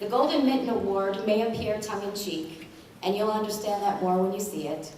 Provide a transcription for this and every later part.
The Golden Mitten Award may appear tongue-in-cheek, and you'll understand that more when you see it.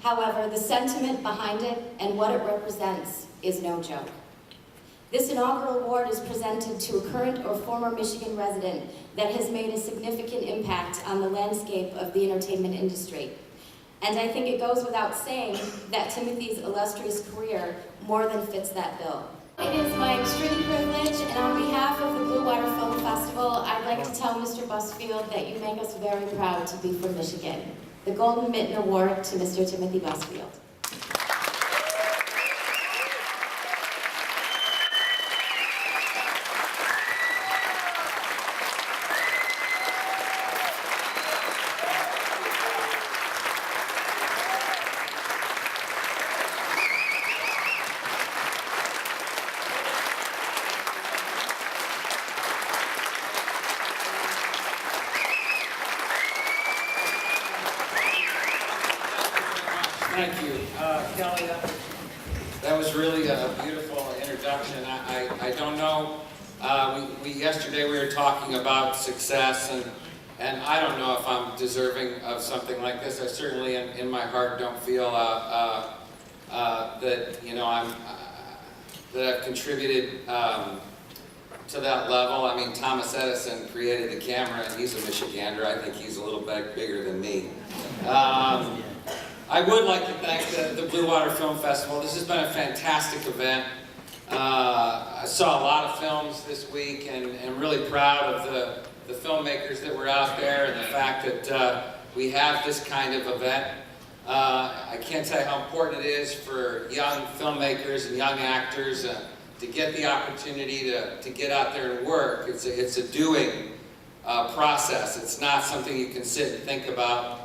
However, the sentiment behind it and what it represents is no joke. This inaugural award is presented to a current or former Michigan resident that has made a significant impact on the landscape of the entertainment industry. And I think it goes without saying that Timothy's illustrious career more than fits that bill. It is my extreme privilege, and on behalf of the Blue Water Film Festival, I'd like to tell Mr. Busfield that you make us very proud to be from Michigan. The Golden Mitten Award to Mr. Timothy Busfield. Thank you, Kelly. That was really a beautiful introduction. I don't know. Yesterday we were talking about success, and I don't know if I'm deserving of something like this. I certainly, in my heart, don't feel that that I've contributed to that level. I mean, Thomas Edison created the camera, and he's a Michigander. I think he's a little bit bigger than me. I would like to thank the Blue Water Film Festival. This has been a fantastic event. I saw a lot of films this week, and I'm really proud of the filmmakers that were out there and the fact that we have this kind of event. I can't tell you how important it is for young filmmakers and young actors to get the opportunity to get out there and work. It's a doing process. It's not something you can sit and think about.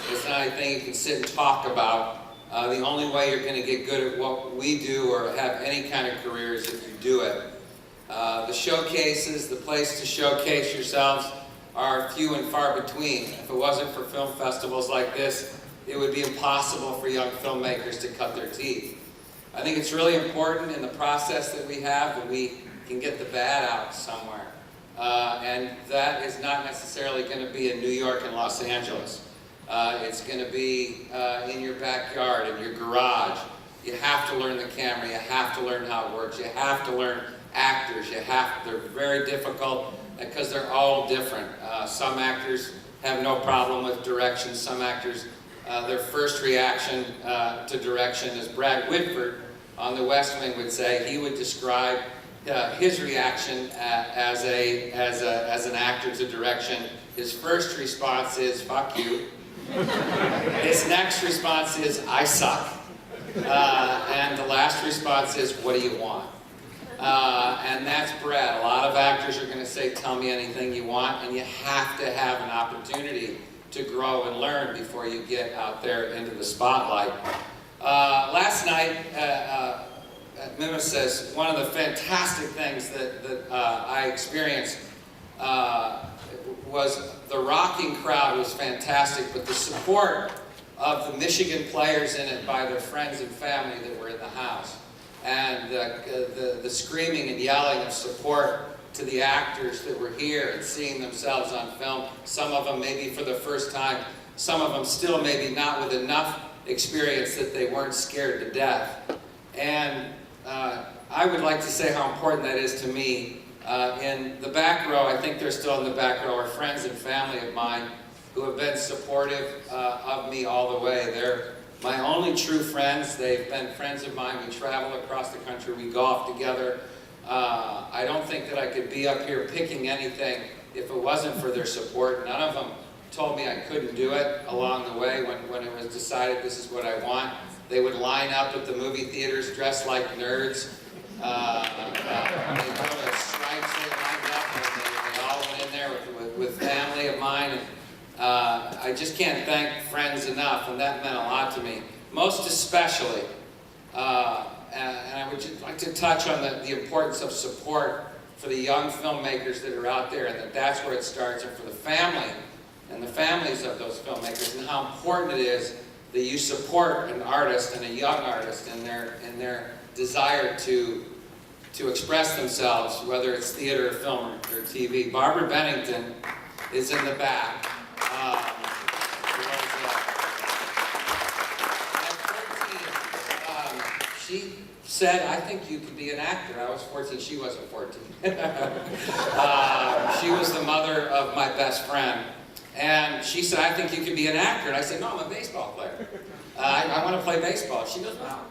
It's not anything you can sit and talk about. The only way you're going to get good at what we do or have any kind of career is if you do it. The showcases, the place to showcase yourselves are few and far between. If it wasn't for film festivals like this, it would be impossible for young filmmakers to cut their teeth. I think it's really important in the process that we have that we can get the bad out somewhere. And that is not necessarily going to be in New York and Los Angeles. It's going to be in your backyard, in your garage. You have to learn the camera. You have to learn how it works. You have to learn actors. They're very difficult because they're all different. Some actors have no problem with direction. Some actors, their first reaction to direction, as Brad Whitford on The West Wing would say, he would describe his reaction as an actor to direction. His first response is, "Fuck you." His next response is, "I suck." And the last response is, "What do you want?" And that's Brad. A lot of actors are going to say, "Tell me anything you want," and you have to have an opportunity to grow and learn before you get out there into the spotlight. Last night at Mimesis, one of the fantastic things that I experienced was the rocking crowd was fantastic, but the support of the Michigan players in it by their friends and family that were in the house. And the screaming and yelling of support to the actors that were here and seeing themselves on film, some of them maybe for the first time, some of them still maybe not with enough experience that they weren't scared to death. And I would like to say how important that is to me. In the back row, I think they're still in the back row, are friends and family of mine who have been supportive of me all the way. They're my only true friends. They've been friends of mine. We travel across the country. We golf together. I don't think that I could be up here picking anything if it wasn't for their support. None of them told me I couldn't do it along the way when it was decided this is what I want. They would line up at the movie theaters dressed like nerds. They go to Stripes, they lined up, and they all went in there with family of mine. And, I just can't thank friends enough, and that meant a lot to me. Most especially, and I would just like to touch on the importance of support for the young filmmakers that are out there, and that's where it starts, and for the family and the families of those filmmakers, and how important it is that you support an artist and a young artist in their desire to to express themselves, whether it's theater or film or TV. Barbara Bennington is in the back. She said, I think you could be an actor. I was 14, she wasn't 14. She was the mother of my best friend. And she said, I think you could be an actor. And I said, no, I'm a baseball player. I want to play baseball. She goes, well,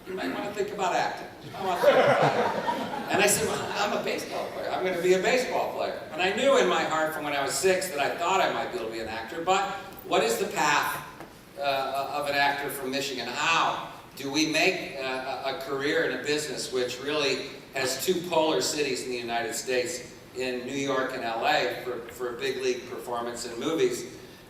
you might want to think about acting. And I said, well, I'm a baseball player. I'm going to be a baseball player. And I knew in my heart from when I was 6 that I thought I might be able to be an actor. But what is the path of an actor from Michigan? How do we make a career in a business which really has two polar cities in the United States, in New York and LA, for big league performance in movies?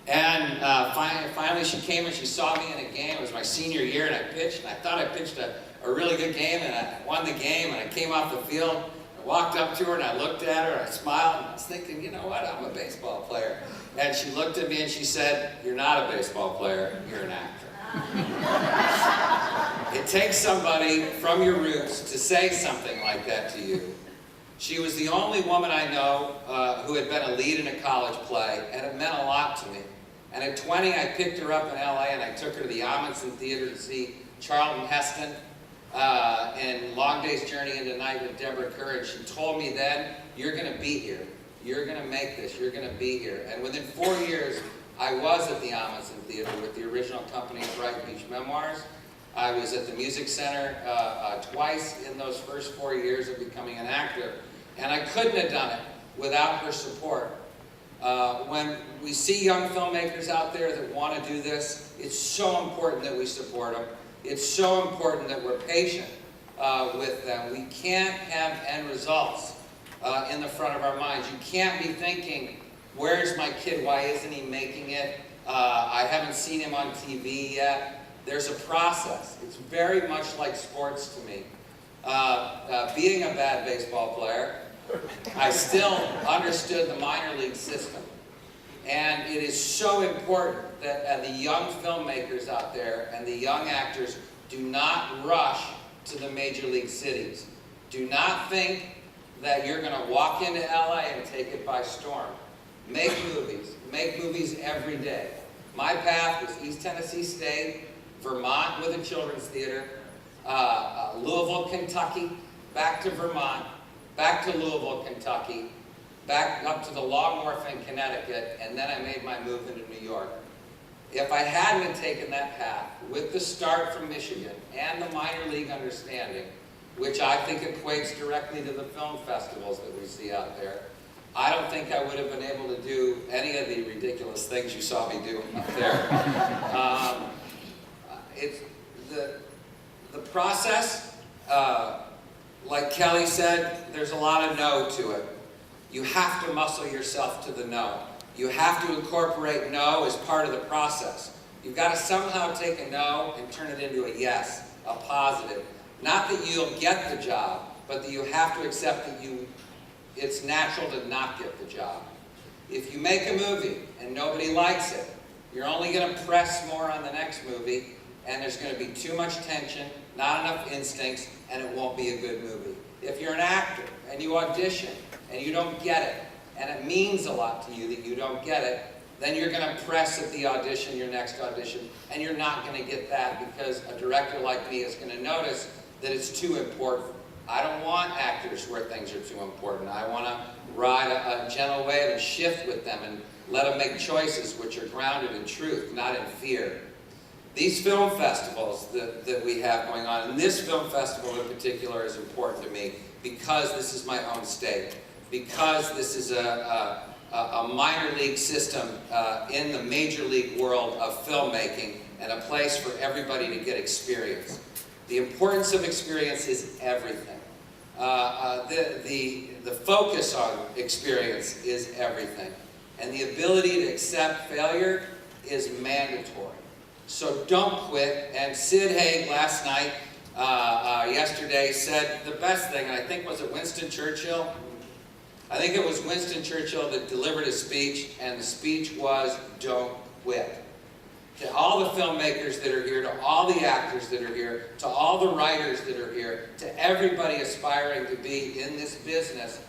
And finally she came and she saw me in a game. It was my senior year, and I pitched, and I thought I pitched a really good game, and I won the game, and I came off the field. I walked up to her and I looked at her and I smiled, and I was thinking, you know what, I'm a baseball player. And she looked at me and she said, you're not a baseball player, you're an actor. It takes somebody from your roots to say something like that to you. She was the only woman I know who had been a lead in a college play, and it meant a lot to me. And at 20, I picked her up in LA and I took her to the Amundsen Theater to see Charlton Heston and Long Day's Journey into Night with Deborah Kerr. And she told me then, you're going to be here. You're going to make this. You're going to be here. And within 4 years, I was at the Amundsen Theater with the original company, Bright Beach Memoirs. I was at the Music Center twice in those first 4 years of becoming an actor. And I couldn't have done it without her support. When we see young filmmakers out there that want to do this, it's so important that we support them. It's so important that we're patient with them. We can't have end results in the front of our minds. You can't be thinking, where's my kid? Why isn't he making it? I haven't seen him on TV yet. There's a process. It's very much like sports to me. Being a bad baseball player, I still understood the minor league system. And it is so important that the young filmmakers out there and the young actors do not rush to the major league cities. Do not think that you're going to walk into LA and take it by storm. Make movies every day. My path was East Tennessee State, Vermont with a children's theater, Louisville, Kentucky, back to Vermont, back to Louisville, Kentucky, back up to the Long Wharf in Connecticut, and then I made my move into New York. If I hadn't taken that path, with the start from Michigan and the minor league understanding, which I think equates directly to the film festivals that we see out there, I don't think I would have been able to do any of the ridiculous things you saw me do up there. It's the process, like Kelly said, there's a lot of no to it. You have to muscle yourself to the no. You have to incorporate no as part of the process. You've got to somehow take a no and turn it into a yes, a positive. Not that you'll get the job, but that you have to accept that it's natural to not get the job. If you make a movie and nobody likes it, you're only going to press more on the next movie, and there's going to be too much tension, not enough instincts, and it won't be a good movie. If you're an actor and you audition and you don't get it, and it means a lot to you that you don't get it, then you're going to press at the audition, your next audition, and you're not going to get that because a director like me is going to notice that it's too important. I don't want actors where things are too important. I want to ride a gentle wave and shift with them and let them make choices which are grounded in truth, not in fear. These film festivals that we have going on, and this film festival in particular is important to me because this is my home state, because this is a minor league system in the major league world of filmmaking and a place for everybody to get experience. The importance of experience is everything. The focus on experience is everything. And the ability to accept failure is mandatory. So don't quit. And Sid Haig last night, yesterday, said the best thing, and I think, was it Winston Churchill? I think it was Winston Churchill that delivered a speech, and the speech was, don't quit. to all the filmmakers that are here, to all the actors that are here, to all the writers that are here, to everybody aspiring to be in this business,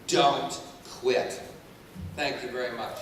don't quit. Thank you very much.